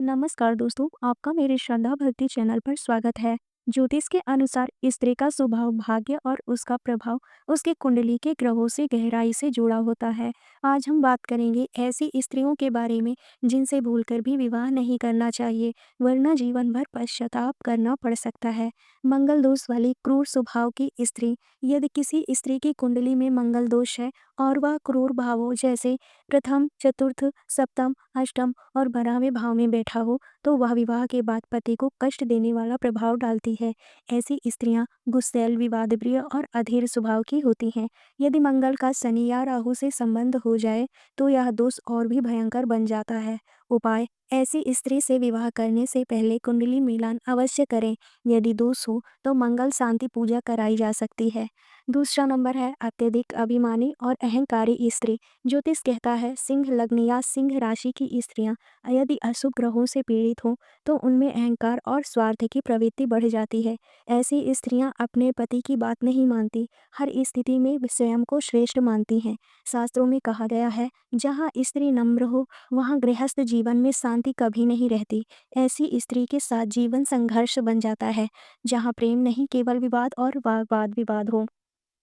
नमस्कार दोस्तों, आपका मेरे श्रद्धा भक्ति चैनल पर स्वागत है। ज्योतिष के अनुसार स्त्री का स्वभाव भाग्य और उसका प्रभाव उसकी कुंडली के ग्रहों से गहराई से जुड़ा होता है। आज हम बात करेंगे ऐसी स्त्रियों के बारे में जिनसे भूलकर भी विवाह नहीं करना चाहिए, वरना जीवन भर पश्चाताप करना पड़ सकता है। मंगल दोष वाली क्रूर स्वभाव की स्त्री। यदि किसी स्त्री की कुंडली में मंगल दोष है और वह क्रूर भावों जैसे प्रथम, चतुर्थ, सप्तम, अष्टम और 12वें भाव में बैठा हो, तो वह विवाह के बाद पति को कष्ट देने वाला प्रभाव डालती है। ऐसी स्त्रियां गुस्सैल, विवादप्रिय और अधीर स्वभाव की होती हैं। यदि मंगल का शनि या राहु से संबंध हो जाए तो यह दोष और भी भयंकर बन जाता है। उपाय: ऐसी स्त्री से विवाह करने से पहले कुंडली मिलान अवश्य करें। यदि दोष हो तो मंगल शांति पूजा कराई जा सकती है। दूसरा नंबर है अत्यधिक अभिमानी और अहंकारी स्त्री। ज्योतिष कहता है सिंह लग्न या सिंह राशि की स्त्रियां यदि अशुभ ग्रहों से पीड़ित हों तो उनमें अहंकार और स्वार्थ की प्रवृत्ति बढ़ जाती है। ऐसी स्त्रियां अपने पति की बात नहीं मानती, हर स्थिति में वे स्वयं को श्रेष्ठ मानती हैं। शास्त्रों में कहा गया है, जहाँ स्त्री नम्र हो वहाँ गृहस्थ जीवन में शांति कभी नहीं रहती। ऐसी स्त्री के साथ जीवन संघर्ष बन जाता है, जहाँ प्रेम नहीं केवल विवाद और वाद विवाद हो।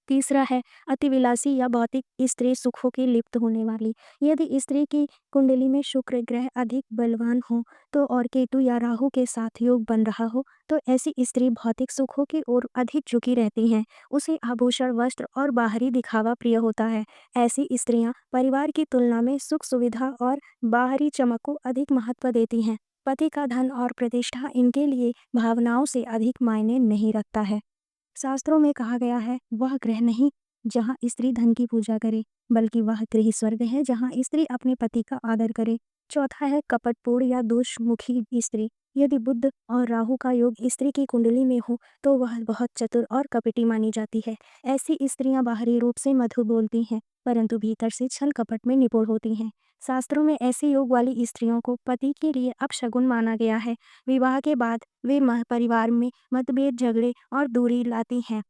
तीसरा है अतिविलासी या भौतिक स्त्री सुखों की लिप्त होने वाली। यदि स्त्री की कुंडली में शुक्र ग्रह अधिक बलवान हो तो और केतु या राहु के साथ योग बन रहा हो तो ऐसी स्त्री भौतिक सुखों की ओर अधिक झुकी रहती हैं। उसे आभूषण, वस्त्र और बाहरी दिखावा प्रिय होता है। ऐसी स्त्रियां परिवार की तुलना में सुख सुविधा और बाहरी चमक को अधिक महत्व देती हैं। पति का धन और प्रतिष्ठा इनके लिए भावनाओं से अधिक मायने नहीं रखता है। शास्त्रों में कहा गया है, वह ग्रह नहीं जहाँ स्त्री धन की पूजा करे, बल्कि वह गृह स्वर्ग है जहाँ स्त्री अपने पति का आदर करे। चौथा है कपटपूर्ण या दोषमुखी स्त्री। यदि बुध और राहु का योग स्त्री की कुंडली में हो तो वह बहुत चतुर और कपटी मानी जाती है। ऐसी स्त्रियां बाहरी रूप से मधुर बोलती हैं, परंतु भीतर से छल कपट में निपुण होती हैं। शास्त्रों में ऐसे योग वाली स्त्रियों को पति के लिए अपशगुन माना गया है। विवाह के बाद वे परिवार में मतभेद, झगड़े और दूरी लाती हैं।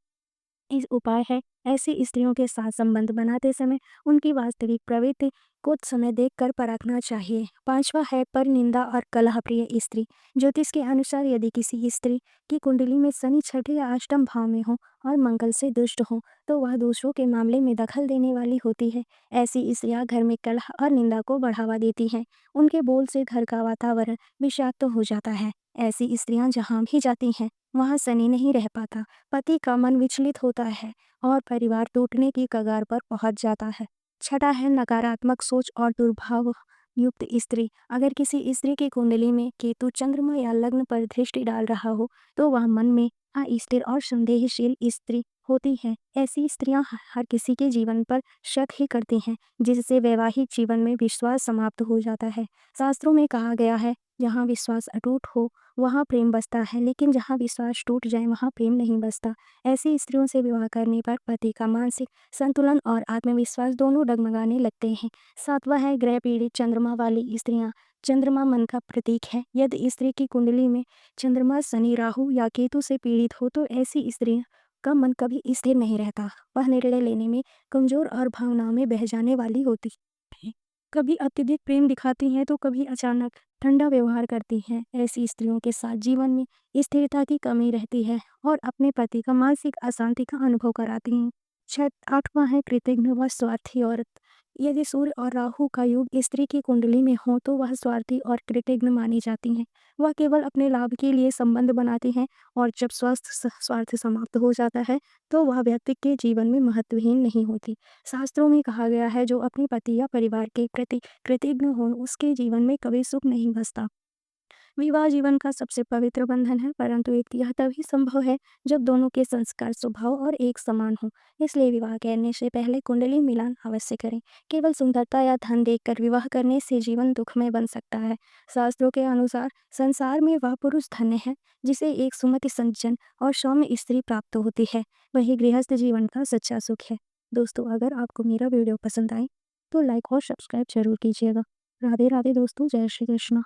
इस उपाय है ऐसी स्त्रियों के साथ संबंध बनाते समय उनकी वास्तविक प्रवृत्ति कुछ समय देखकर परखना चाहिए। पांचवा है पर निंदा और कलह प्रिय स्त्री। ज्योतिष के अनुसार यदि किसी स्त्री की कुंडली में शनि छठे या अष्टम भाव में हो और मंगल से दुष्ट हो तो वह दूसरों के मामले में दखल देने वाली होती है। ऐसी स्त्रियां घर में कलह और निंदा को बढ़ावा देती हैं। उनके बोल से घर का वातावरण विषाक्त हो जाता है। ऐसी स्त्रियां जहां भी जाती हैं वहां शनि नहीं रह पाता, पति का मन विचलित होता है और परिवार टूटने की कगार पर पहुंच जाता है। छठा है नकारात्मक सोच और दुर्भाव युक्त स्त्री। अगर किसी स्त्री की कुंडली में केतु चंद्रमा या लग्न पर दृष्टि डाल रहा हो तो वह मन में अस्थिर और संदेहशील स्त्री होती है। ऐसी स्त्रियां हर किसी के जीवन पर शक ही करती हैं, जिससे वैवाहिक जीवन में विश्वास समाप्त हो जाता है। शास्त्रों में कहा गया है, जहाँ विश्वास अटूट हो वहाँ प्रेम बसता है, लेकिन जहाँ विश्वास टूट जाए वहाँ प्रेम नहीं बसता। ऐसी स्त्रियों से विवाह करने पर पति का मानसिक संतुलन और आत्मविश्वास दोनों डगमगाने लगते हैं। सातवां है ग्रह पीड़ित चंद्रमा वाली स्त्रियां। चंद्रमा मन का प्रतीक है। यदि स्त्री की कुंडली में चंद्रमा शनि, राहु या केतु से पीड़ित हो तो ऐसी स्त्रियां का मन कभी स्थिर नहीं रहता। वह निर्णय लेने में कमजोर और भावनाओं में बह जाने वाली होती है। कभी अत्यधिक प्रेम दिखाती हैं तो कभी अचानक ठंडा व्यवहार करती हैं। ऐसी स्त्रियों के साथ जीवन में स्थिरता की कमी रहती है और अपने पति का मानसिक अशांति का अनुभव कराती हैं। आठवां है कृतघ्न व स्वार्थी औरत। यदि सूर्य और राहु का योग स्त्री की कुंडली में हो तो वह स्वार्थी और कृतघ्न मानी जाती हैं। वह केवल अपने लाभ के लिए संबंध बनाती हैं और जब स्वार्थ समाप्त हो जाता है तो वह व्यक्ति के जीवन में महत्वहीन नहीं होती। शास्त्रों में कहा गया है, जो अपने पति या परिवार के प्रति कृतज्ञ हो उसके जीवन में कभी सुख नहीं बसता। विवाह जीवन का सबसे पवित्र बंधन है, परंतु एक यह तभी संभव है जब दोनों के संस्कार, स्वभाव और एक समान हो। इसलिए विवाह करने से पहले कुंडली मिलान अवश्य करें। केवल सुंदरता या धन देखकर विवाह करने से जीवन दुखमय बन सकता है। शास्त्रों के अनुसार संसार में वह पुरुष धन्य है जिसे एक सुमति, सज्जन और सौम्य स्त्री प्राप्त होती है। वही गृहस्थ जीवन का सच्चा सुख है। दोस्तों, अगर आपको मेरा वीडियो पसंद आए तो लाइक और सब्सक्राइब जरूर कीजिएगा। राधे राधे दोस्तों, जय श्री कृष्ण।